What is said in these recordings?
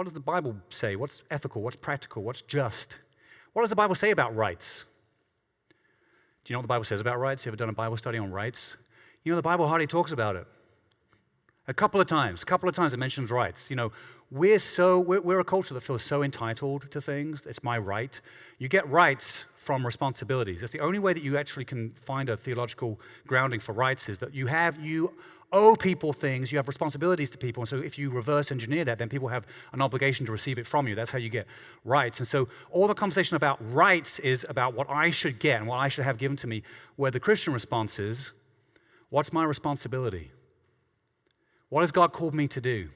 does the Bible say? What's ethical? What's practical? What's just? What does the Bible say about rights? Do you know what the Bible says about rights? You ever done a Bible study on rights? You know, the Bible hardly talks about it. A couple of times it mentions rights. You know, we're a culture that feels so entitled to things. It's my right. You get rights from responsibilities. That's the only way that you actually can find a theological grounding for rights, is that you owe people things, you have responsibilities to people, and so if you reverse engineer that, then people have an obligation to receive it from you. That's how you get rights. And so all the conversation about rights is about what I should get and what I should have given to me, where the Christian response is, what's my responsibility? What has God called me to do?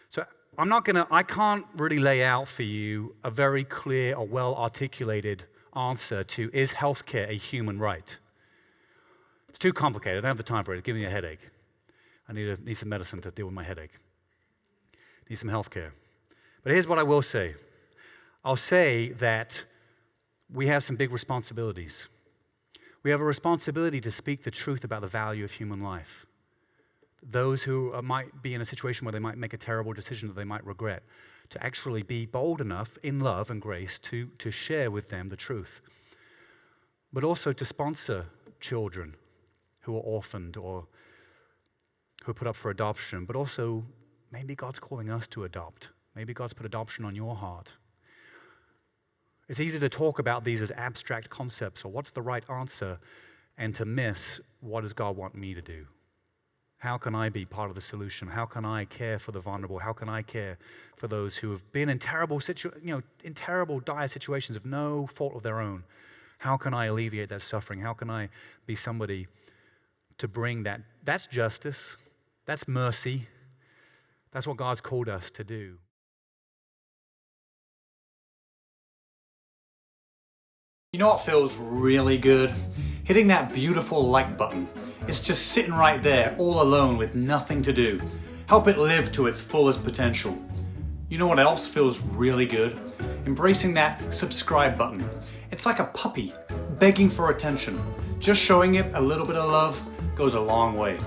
So I can't really lay out for you a very clear or well-articulated answer to, is healthcare a human right? It's too complicated. I don't have the time for it. It's giving me a headache. I need some medicine to deal with my headache. Need some healthcare. But here's what I will say. I'll say that we have some big responsibilities. We have a responsibility to speak the truth about the value of human life. Those who might be in a situation where they might make a terrible decision that they might regret, to actually be bold enough in love and grace to share with them the truth. But also to sponsor children who are orphaned or who are put up for adoption. But also, maybe God's calling us to adopt. Maybe God's put adoption on your heart. It's easy to talk about these as abstract concepts, or what's the right answer, and to miss, what does God want me to do? How can I be part of the solution? How can I care for the vulnerable? How can I care for those who have been in terrible, dire situations of no fault of their own? How can I alleviate that suffering? How can I be somebody to bring that? That's justice. That's mercy. That's what God's called us to do. You know what feels really good? Hitting that beautiful like button. It's just sitting right there, all alone with nothing to do. Help it live to its fullest potential. You know what else feels really good? Embracing that subscribe button. It's like a puppy begging for attention. Just showing it a little bit of love goes a long way.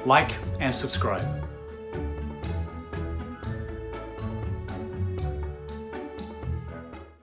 Like and subscribe.